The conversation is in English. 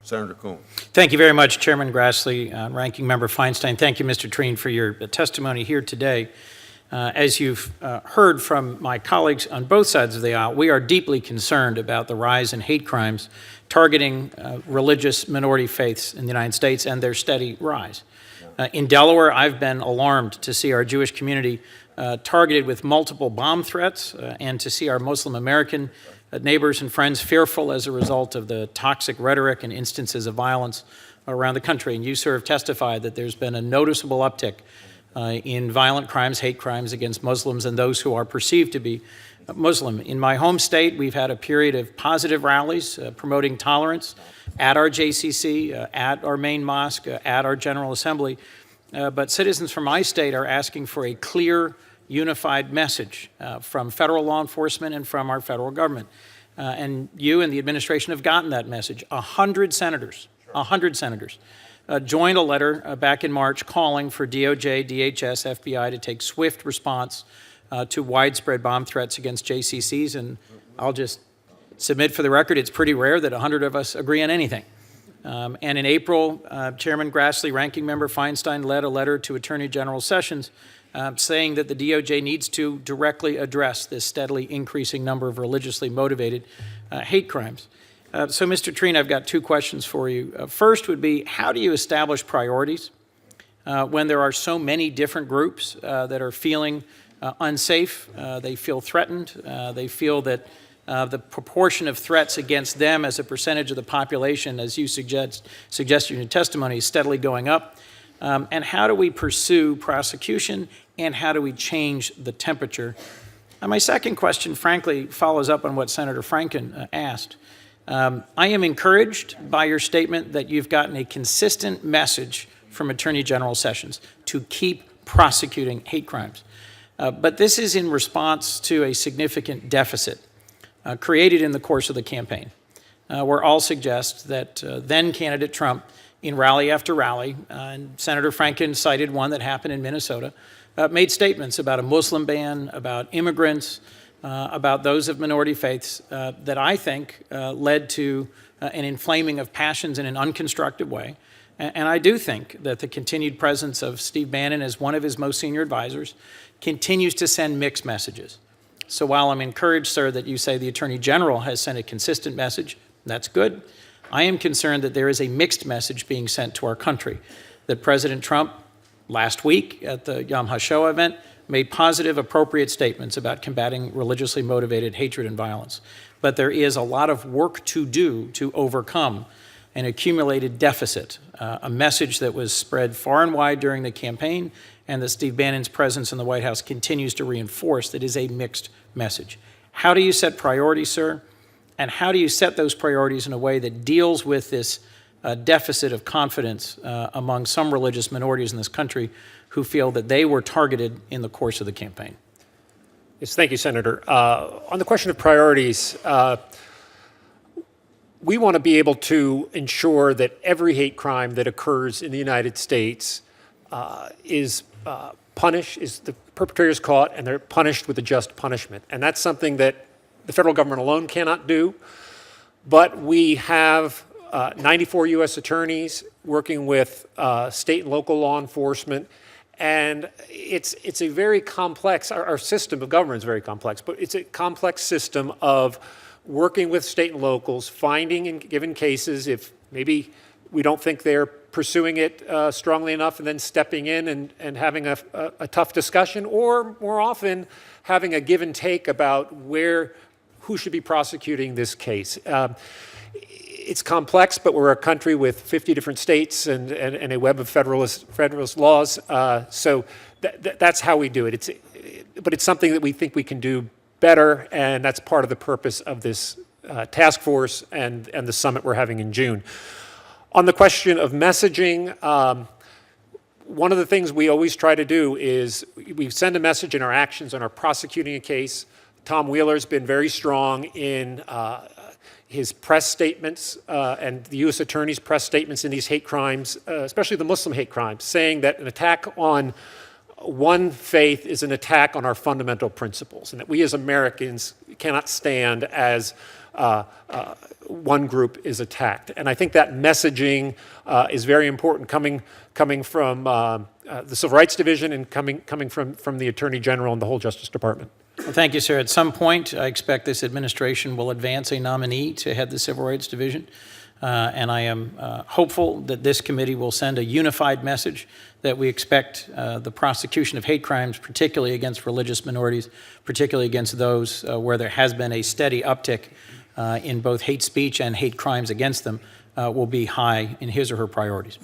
Senator Coons. Thank you very much, Chairman Grassley, Ranking Member Feinstein. Thank you, Mr. Treen, for your testimony here today. As you've heard from my colleagues on both sides of the aisle, we are deeply concerned about the rise in hate crimes targeting religious minority faiths in the United States and their steady rise. In Delaware, I've been alarmed to see our Jewish community targeted with multiple bomb threats and to see our Muslim American neighbors and friends fearful as a result of the toxic rhetoric and instances of violence around the country. And you, sir, have testified that there's been a noticeable uptick in violent crimes, hate crimes against Muslims and those who are perceived to be Muslim. In my home state, we've had a period of positive rallies promoting tolerance at our JCC, at our main mosque, at our General Assembly. But citizens from my state are asking for a clear, unified message from federal law enforcement and from our federal government. And you and the administration have gotten that message. 100 senators joined a letter back in March calling for DOJ, DHS, FBI to take swift response to widespread bomb threats against JCCs. And I'll just submit for the record, it's pretty rare that 100 of us agree on anything. And in April, Chairman Grassley, Ranking Member Feinstein led a letter to Attorney General Sessions saying that the DOJ needs to directly address this steadily increasing number of religiously motivated hate crimes. So, Mr. Treen, I've got two questions for you. First would be, how do you establish priorities when there are so many different groups that are feeling unsafe, they feel threatened, they feel that the proportion of threats against them as a percentage of the population, as you suggest in your testimony, is steadily going up? And how do we pursue prosecution, and how do we change the temperature? And my second question, frankly, follows up on what Senator Franken asked. I am encouraged by your statement that you've gotten a consistent message from Attorney General Sessions to keep prosecuting hate crimes. But this is in response to a significant deficit created in the course of the campaign, where all suggest that then candidate Trump, in rally after rally, and Senator Franken cited one that happened in Minnesota, made statements about a Muslim ban, about immigrants, about those of minority faiths that I think led to an inflaming of passions in an unconstructive way. And I do think that the continued presence of Steve Bannon as one of his most senior advisors continues to send mixed messages. So while I'm encouraged, sir, that you say the Attorney General has sent a consistent message, that's good. I am concerned that there is a mixed message being sent to our country, that President Trump, last week at the Yom HaShoah event, made positive, appropriate statements about combating religiously motivated hatred and violence. But there is a lot of work to do to overcome an accumulated deficit, a message that was spread far and wide during the campaign, and that Steve Bannon's presence in the White House continues to reinforce that is a mixed message. How do you set priorities, sir? And how do you set those priorities in a way that deals with this deficit of confidence among some religious minorities in this country who feel that they were targeted in the course of the campaign? Yes, thank you, Senator. On the question of priorities, we want to be able to ensure that every hate crime that occurs in the United States is punished, is the perpetrators caught, and they're punished with a just punishment. And that's something that the federal government alone cannot do. But we have 94 U.S. attorneys working with state and local law enforcement. And it's a very complex, our system of government is very complex, but it's a complex system of working with state and locals, finding in given cases if maybe we don't think they're pursuing it strongly enough, and then stepping in and having a tough discussion, or more often having a give and take about who should be prosecuting this case. It's complex, but we're a country with 50 different states and a web of federalist laws. So that's how we do it. But it's something that we think we can do better, and that's part of the purpose of this task force and the summit we're having in June. On the question of messaging, one of the things we always try to do is we send a message in our actions and our prosecuting a case. Tom Wheeler's been very strong in his press statements and the U.S. Attorney's press statements in these hate crimes, especially the Muslim hate crimes, saying that an attack on one faith is an attack on our fundamental principles, and that we as Americans cannot stand as one group is attacked. And I think that messaging is very important, coming from the Civil Rights Division and coming from the Attorney General and the whole Justice Department. Well, thank you, sir. At some point, I expect this administration will advance a nominee to head the Civil Rights Division. And I am hopeful that this committee will send a unified message that we expect the prosecution of hate crimes, particularly against religious minorities, particularly against those where there has been a steady uptick in both hate speech and hate crimes against them, will be high in his or her priorities.